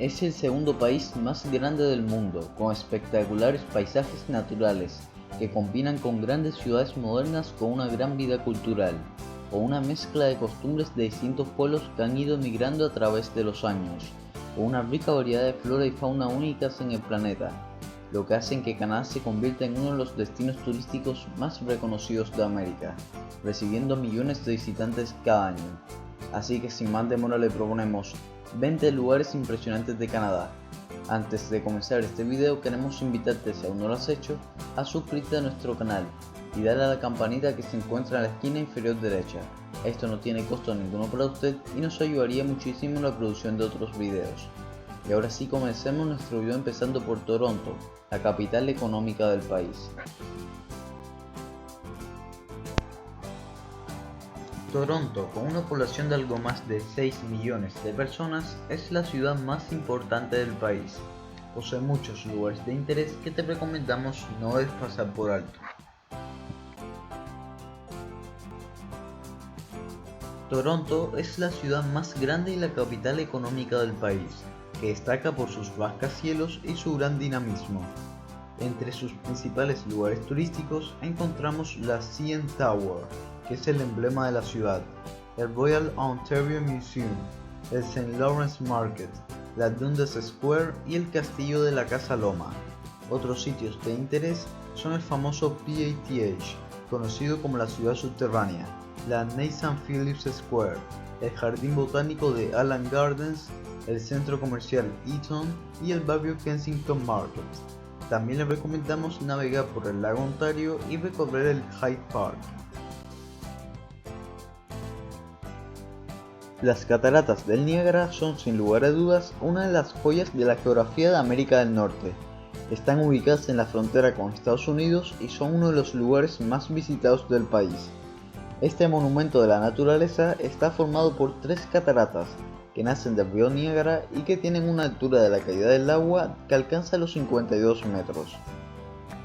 Es el segundo país más grande del mundo, con espectaculares paisajes naturales que combinan con grandes ciudades modernas con una gran vida cultural, o una mezcla de costumbres de distintos pueblos que han ido migrando a través de los años, con una rica variedad de flora y fauna únicas en el planeta, lo que hace que Canadá se convierta en uno de los destinos turísticos más reconocidos de América, recibiendo millones de visitantes cada año. Así que sin más demora le proponemos 20 lugares impresionantes de Canadá. Antes de comenzar este video queremos invitarte, si aún no lo has hecho, a suscribirte a nuestro canal y darle a la campanita que se encuentra en la esquina inferior derecha. Esto no tiene costo ninguno para usted y nos ayudaría muchísimo en la producción de otros videos. Y ahora sí, comencemos nuestro video empezando por Toronto, la capital económica del país. Toronto, con una población de algo más de 6 millones de personas, es la ciudad más importante del país. Posee muchos lugares de interés que te recomendamos no debes pasar por alto. Toronto es la ciudad más grande y la capital económica del país, que destaca por sus rascacielos y su gran dinamismo. Entre sus principales lugares turísticos encontramos la CN Tower, que es el emblema de la ciudad, el Royal Ontario Museum, el St. Lawrence Market, la Dundas Square y el Castillo de la Casa Loma. Otros sitios de interés son el famoso PATH, conocido como la ciudad subterránea, la Nathan Phillips Square, el Jardín Botánico de Allan Gardens, el centro comercial Eaton y el barrio Kensington Market. También les recomendamos navegar por el lago Ontario y recorrer el Hyde Park. Las cataratas del Niágara son sin lugar a dudas una de las joyas de la geografía de América del Norte. Están ubicadas en la frontera con Estados Unidos y son uno de los lugares más visitados del país. Este monumento de la naturaleza está formado por 3 cataratas que nacen del río Niágara y que tienen una altura de la caída del agua que alcanza los 52 metros.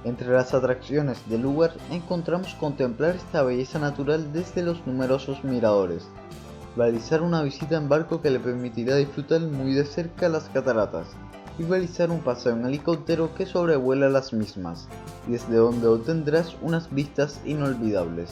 Entre las atracciones del lugar encontramos contemplar esta belleza natural desde los numerosos miradores, realizar una visita en barco que le permitirá disfrutar muy de cerca las cataratas y realizar un paseo en helicóptero que sobrevuela las mismas, desde donde obtendrás unas vistas inolvidables.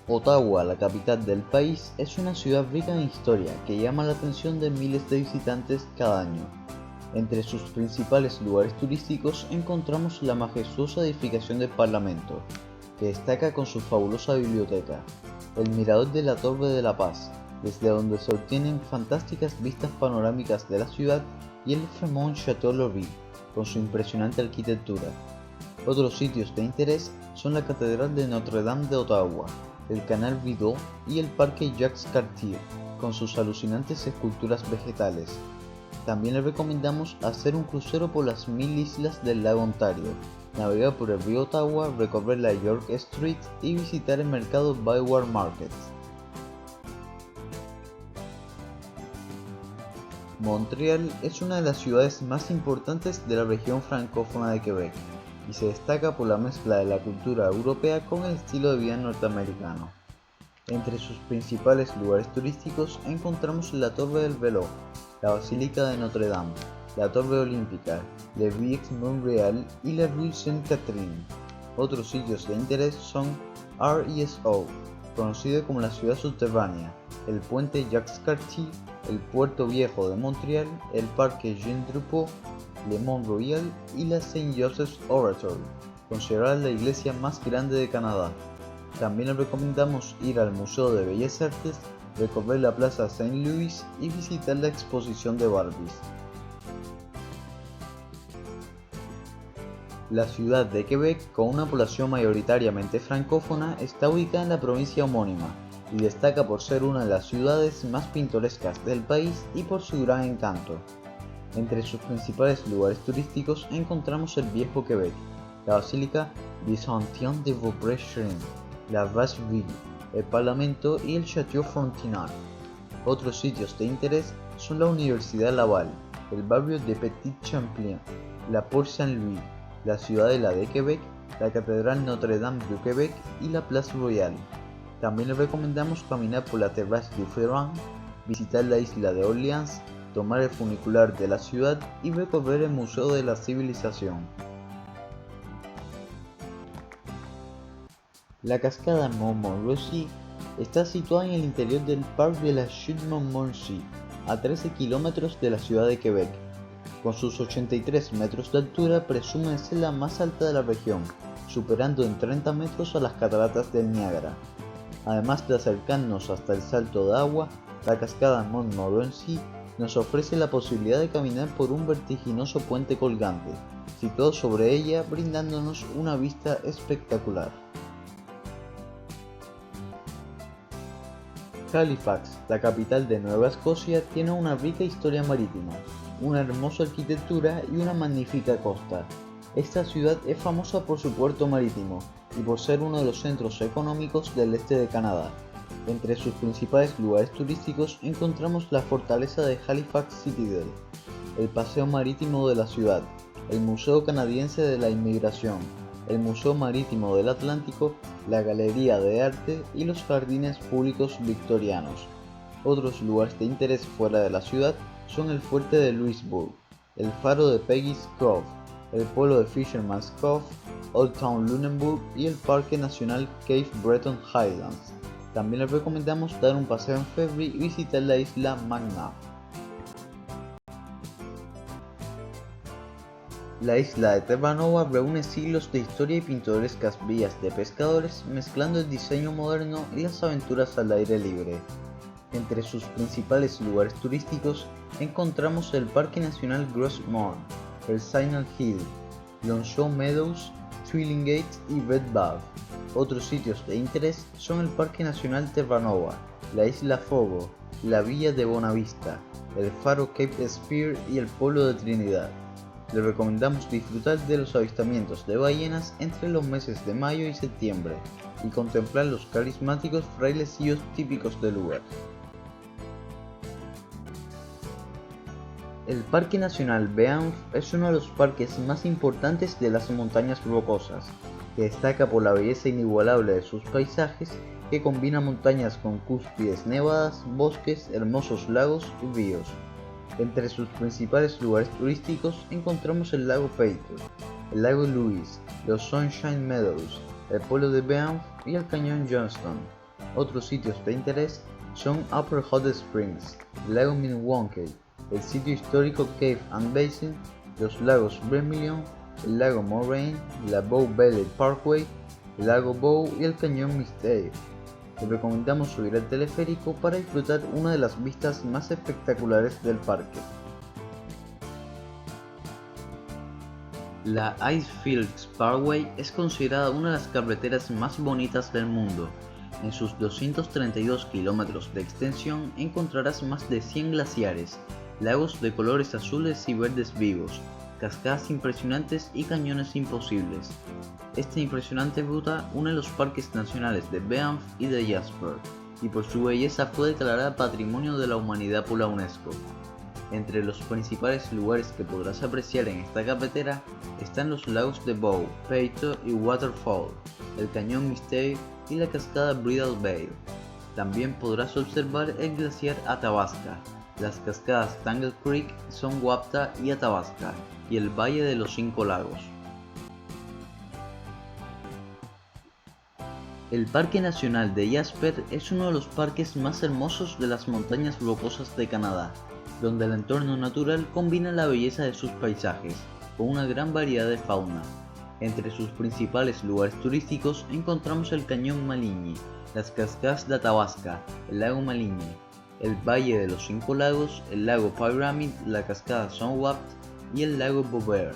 Ottawa, la capital del país, es una ciudad rica en historia que llama la atención de miles de visitantes cada año. Entre sus principales lugares turísticos encontramos la majestuosa edificación del Parlamento, que destaca con su fabulosa biblioteca, el mirador de la Torre de la Paz, desde donde se obtienen fantásticas vistas panorámicas de la ciudad, y el Fremont Château-Laurier, con su impresionante arquitectura. Otros sitios de interés son la Catedral de Notre Dame de Ottawa, el Canal Rideau y el Parque Jacques Cartier, con sus alucinantes esculturas vegetales. También les recomendamos hacer un crucero por las 1000 islas del lago Ontario, navegar por el río Ottawa, recorrer la York Street y visitar el mercado Byward Market. Montreal es una de las ciudades más importantes de la región francófona de Quebec y se destaca por la mezcla de la cultura europea con el estilo de vida norteamericano. Entre sus principales lugares turísticos encontramos la Torre del Reloj, la Basílica de Notre Dame, la Torre Olímpica, Le Vieux Montréal y la Rue Sainte-Catherine. Otros sitios de interés son RESO, conocido como la ciudad subterránea, el puente Jacques Cartier, el puerto viejo de Montreal, el parque Jean-Drapeau, Le Mont-Royal y la St. Joseph's Oratory, considerada la iglesia más grande de Canadá. También les recomendamos ir al Museo de Bellas Artes, recorrer la Plaza Saint Louis y visitar la exposición de Barbies. La ciudad de Quebec, con una población mayoritariamente francófona, está ubicada en la provincia homónima y destaca por ser una de las ciudades más pintorescas del país y por su gran encanto. Entre sus principales lugares turísticos encontramos el Viejo Quebec, la Basílica de Saint-Étienne-de-Vauvray-Charente, la Vache-Ville, el Parlamento y el Château Frontenac. Otros sitios de interés son la Universidad Laval, el barrio de Petit Champlain, la Porte Saint-Louis, la Ciudadela de Quebec, la Catedral Notre Dame de Quebec y la Place Royale. También les recomendamos caminar por la Terrasse du Ferrand, visitar la isla de Orleans, tomar el funicular de la ciudad y recorrer el Museo de la Civilización. La cascada Montmorency está situada en el interior del Parque de la Chute Montmorency, a 13 kilómetros de la ciudad de Quebec. Con sus 83 metros de altura presume ser la más alta de la región, superando en 30 metros a las cataratas del Niágara. Además de acercarnos hasta el salto de agua, la cascada Montmorency nos ofrece la posibilidad de caminar por un vertiginoso puente colgante, situado sobre ella, brindándonos una vista espectacular. Halifax, la capital de Nueva Escocia, tiene una rica historia marítima, una hermosa arquitectura y una magnífica costa. Esta ciudad es famosa por su puerto marítimo y por ser uno de los centros económicos del este de Canadá. Entre sus principales lugares turísticos encontramos la fortaleza de Halifax Citadel, el paseo marítimo de la ciudad, el Museo Canadiense de la Inmigración, el Museo Marítimo del Atlántico, la Galería de Arte y los Jardines Públicos Victorianos. Otros lugares de interés fuera de la ciudad son el Fuerte de Louisbourg, el Faro de Peggy's Cove, el pueblo de Fisherman's Cove, Old Town Lunenburg y el Parque Nacional Cape Breton Highlands. También les recomendamos dar un paseo en ferry y visitar la isla Mackinac. La isla de Terranova reúne siglos de historia y pintorescas vías de pescadores, mezclando el diseño moderno y las aventuras al aire libre. Entre sus principales lugares turísticos encontramos el Parque Nacional Gros Morne, el Signal Hill, Longshore Meadows, Twillingate y Red Bluff. Otros sitios de interés son el Parque Nacional Terranova, la Isla Fogo, la Villa de Bonavista, el Faro Cape Spear y el pueblo de Trinidad. Les recomendamos disfrutar de los avistamientos de ballenas entre los meses de mayo y septiembre y contemplar los carismáticos frailecillos típicos del lugar. El Parque Nacional Banff es uno de los parques más importantes de las montañas rocosas, que destaca por la belleza inigualable de sus paisajes que combina montañas con cúspides nevadas, bosques, hermosos lagos y ríos. Entre sus principales lugares turísticos encontramos el lago Peyton, el lago Louise, los Sunshine Meadows, el pueblo de Banff y el cañón Johnston. Otros sitios de interés son Upper Hot Springs, el lago Minnewanka, el sitio histórico Cave and Basin, los lagos Vermilion, el lago Moraine, la Bow Valley Parkway, el lago Bow y el cañón Mistake. Les recomendamos subir al teleférico para disfrutar una de las vistas más espectaculares del parque. La Icefields Parkway es considerada una de las carreteras más bonitas del mundo. En sus 232 kilómetros de extensión encontrarás más de 100 glaciares, lagos de colores azules y verdes vivos, cascadas impresionantes y cañones imposibles. Esta impresionante ruta une los parques nacionales de Banff y de Jasper, y por su belleza fue declarada Patrimonio de la Humanidad por la UNESCO. Entre los principales lugares que podrás apreciar en esta carretera están los lagos de Bow, Peyto y Waterfall, el cañón Mistake y la cascada Bridal Veil. También podrás observar el glaciar Athabasca, las cascadas Tangle Creek, Sonwapta y Athabasca, y el Valle de los Cinco Lagos. El Parque Nacional de Jasper es uno de los parques más hermosos de las montañas rocosas de Canadá, donde el entorno natural combina la belleza de sus paisajes con una gran variedad de fauna. Entre sus principales lugares turísticos encontramos el Cañón Maligny, las cascadas de Athabasca, el lago Maligny, el Valle de los Cinco Lagos, el lago Pyramid, la cascada Sonwapta y el lago Bovaird.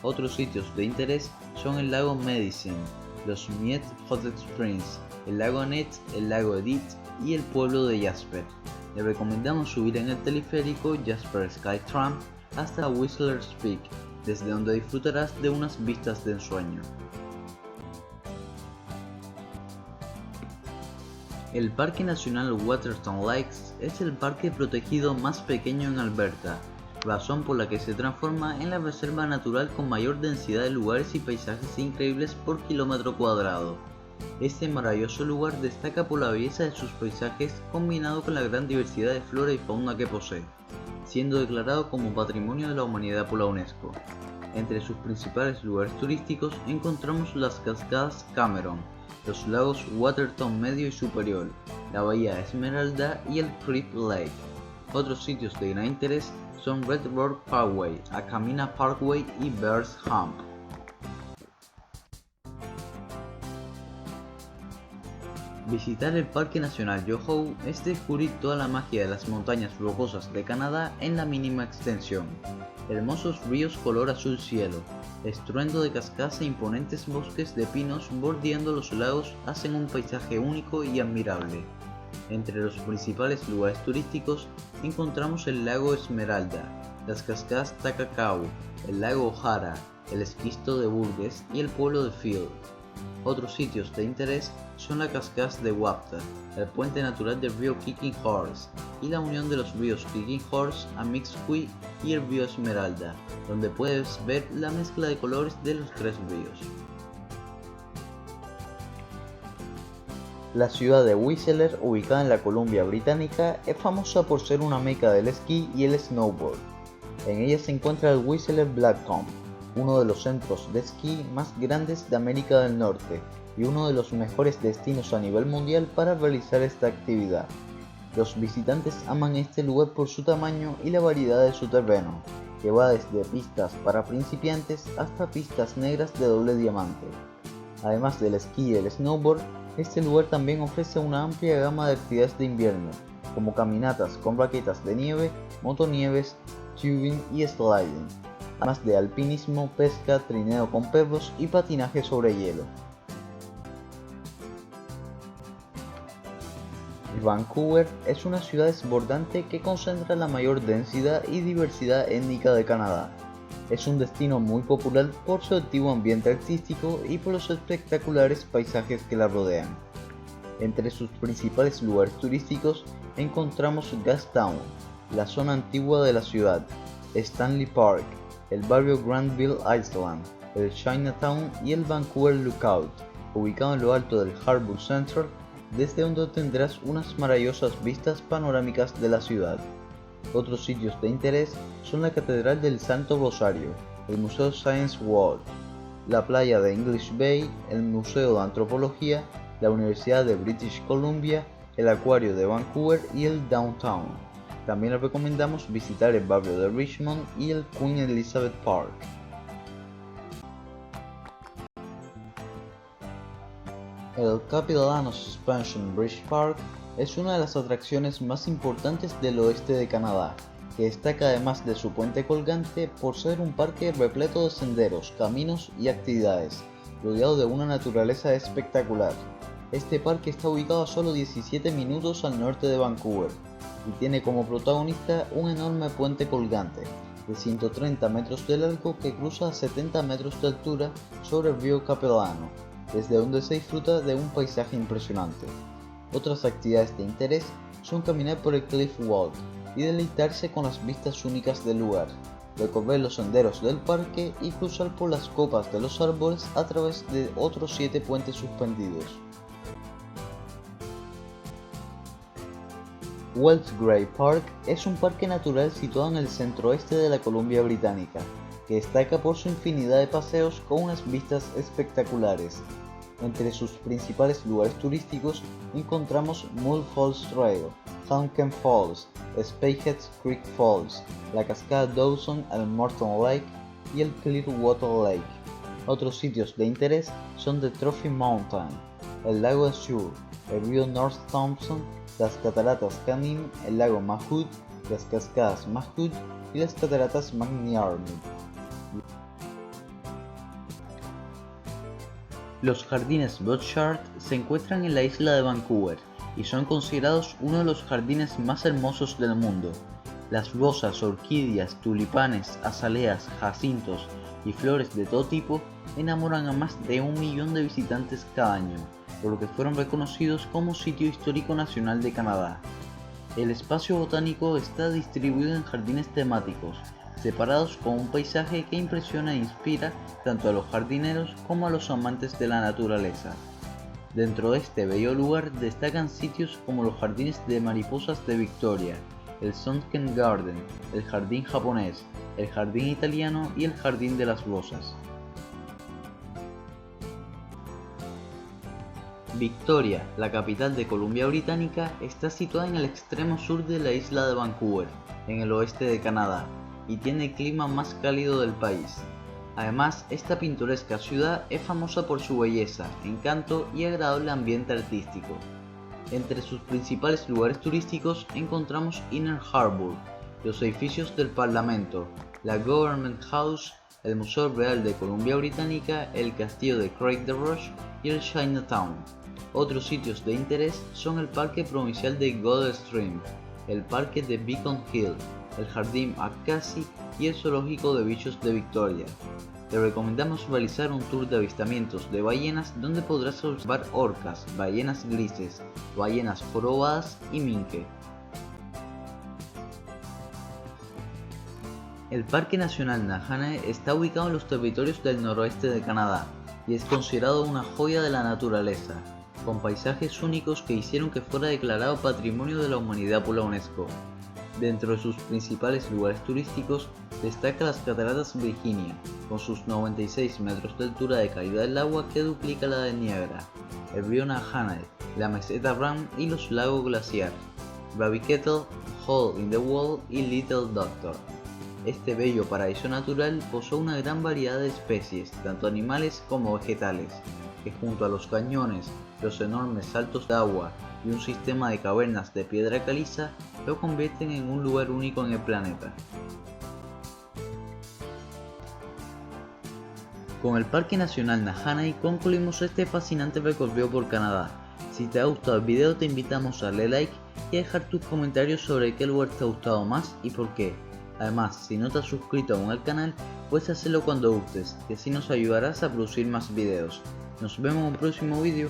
Otros sitios de interés son el lago Medicine, los Miette Hot Springs, el lago Annette, el lago Edith y el pueblo de Jasper. Le recomendamos subir en el teleférico Jasper Skytram hasta Whistler's Peak, desde donde disfrutarás de unas vistas de ensueño. El Parque Nacional Waterton Lakes es el parque protegido más pequeño en Alberta, razón por la que se transforma en la reserva natural con mayor densidad de lugares y paisajes increíbles por kilómetro cuadrado. Este maravilloso lugar destaca por la belleza de sus paisajes combinado con la gran diversidad de flora y fauna que posee, siendo declarado como Patrimonio de la Humanidad por la UNESCO. Entre sus principales lugares turísticos encontramos las cascadas Cameron, los lagos Waterton Medio y Superior, la bahía Esmeralda y el Crib Lake. Otros sitios de gran interés son Red Rock Parkway, Akamina Parkway y Bears Hump. Visitar el Parque Nacional Yoho es descubrir toda la magia de las montañas rocosas de Canadá en la mínima extensión. Hermosos ríos color azul cielo, estruendo de cascadas e imponentes bosques de pinos bordeando los lagos hacen un paisaje único y admirable. Entre los principales lugares turísticos encontramos el lago Esmeralda, las cascadas Takakau, el lago O'Hara, el esquisto de Burgess y el pueblo de Field. Otros sitios de interés son las cascadas de Wapta, el puente natural del río Kicking Horse y la unión de los ríos Kicking Horse, Amixquick y el río Esmeralda, donde puedes ver la mezcla de colores de los tres ríos. La ciudad de Whistler, ubicada en la Columbia Británica, es famosa por ser una meca del esquí y el snowboard. En ella se encuentra el Whistler Blackcomb, uno de los centros de esquí más grandes de América del Norte y uno de los mejores destinos a nivel mundial para realizar esta actividad. Los visitantes aman este lugar por su tamaño y la variedad de su terreno, que va desde pistas para principiantes hasta pistas negras de doble diamante. Además del esquí y el snowboard, este lugar también ofrece una amplia gama de actividades de invierno, como caminatas con raquetas de nieve, motonieves, tubing y sliding, además de alpinismo, pesca, trineo con perros y patinaje sobre hielo. Vancouver es una ciudad desbordante que concentra la mayor densidad y diversidad étnica de Canadá. Es un destino muy popular por su activo ambiente artístico y por los espectaculares paisajes que la rodean. Entre sus principales lugares turísticos encontramos Gastown, la zona antigua de la ciudad, Stanley Park, el barrio Granville Island, el Chinatown y el Vancouver Lookout, ubicado en lo alto del Harbour Central, desde donde tendrás unas maravillosas vistas panorámicas de la ciudad. Otros sitios de interés son la Catedral del Santo Rosario, el Museo Science World, la playa de English Bay, el Museo de Antropología, la Universidad de British Columbia, el Acuario de Vancouver y el Downtown. También les recomendamos visitar el barrio de Richmond y el Queen Elizabeth Park. El Capilano Suspension Bridge Park es una de las atracciones más importantes del oeste de Canadá, que destaca además de su puente colgante por ser un parque repleto de senderos, caminos y actividades, rodeado de una naturaleza espectacular. Este parque está ubicado a solo 17 minutos al norte de Vancouver y tiene como protagonista un enorme puente colgante de 130 metros de largo que cruza a 70 metros de altura sobre el río Capilano, desde donde se disfruta de un paisaje impresionante. Otras actividades de interés son caminar por el Cliff Walk y deleitarse con las vistas únicas del lugar, recorrer los senderos del parque y cruzar por las copas de los árboles a través de otros 7 puentes suspendidos. Wellsgrave Park es un parque natural situado en el centro-oeste de la Columbia Británica, que destaca por su infinidad de paseos con unas vistas espectaculares. Entre sus principales lugares turísticos encontramos Mule Falls Trail, Hanken Falls, Speyheads Creek Falls, la cascada Dawson al Morton Lake y el Clearwater Lake. Otros sitios de interés son The Trophy Mountain, el lago Azure, el río North Thompson, las cataratas Canning, el lago Mahout, las cascadas Mahout y las cataratas McNiarny. Los jardines Butchart se encuentran en la isla de Vancouver y son considerados uno de los jardines más hermosos del mundo. Las rosas, orquídeas, tulipanes, azaleas, jacintos y flores de todo tipo enamoran a más de 1 millón de visitantes cada año, por lo que fueron reconocidos como Sitio Histórico Nacional de Canadá. El espacio botánico está distribuido en jardines temáticos, separados con un paisaje que impresiona e inspira tanto a los jardineros como a los amantes de la naturaleza. Dentro de este bello lugar destacan sitios como los jardines de mariposas de Victoria, el Sunken Garden, el jardín japonés, el jardín italiano y el jardín de las rosas. Victoria, la capital de Columbia Británica, está situada en el extremo sur de la isla de Vancouver, en el oeste de Canadá, y tiene el clima más cálido del país. Además, esta pintoresca ciudad es famosa por su belleza, encanto y agradable ambiente artístico. Entre sus principales lugares turísticos encontramos Inner Harbour, los edificios del Parlamento, la Government House, el Museo Real de Columbia Británica, el Castillo de Craig the Rush y el Chinatown. Otros sitios de interés son el Parque Provincial de Gold Stream, el Parque de Beacon Hill, el Jardín Acacia y el Zoológico de Bichos de Victoria. Te recomendamos realizar un tour de avistamientos de ballenas donde podrás observar orcas, ballenas grises, ballenas jorobadas y minke. El Parque Nacional Nahanai está ubicado en los territorios del noroeste de Canadá y es considerado una joya de la naturaleza, con paisajes únicos que hicieron que fuera declarado Patrimonio de la Humanidad por la UNESCO. Dentro de sus principales lugares turísticos destaca las Cataratas Virginia, con sus 96 metros de altura de caída del agua que duplica la de Niágara, el río Nahanai, la meseta Ram y los lagos Glaciar, Baby Kettle, Hole in the Wall y Little Doctor. Este bello paraíso natural posee una gran variedad de especies, tanto animales como vegetales, que junto a los cañones, los enormes saltos de agua y un sistema de cavernas de piedra caliza lo convierten en un lugar único en el planeta. Con el Parque Nacional Nahanai concluimos este fascinante recorrido por Canadá. Si te ha gustado el video te invitamos a darle like y a dejar tus comentarios sobre qué lugar te ha gustado más y por qué. Además, si no te has suscrito aún al canal, puedes hacerlo cuando gustes, que así nos ayudarás a producir más videos. Nos vemos en un próximo vídeo.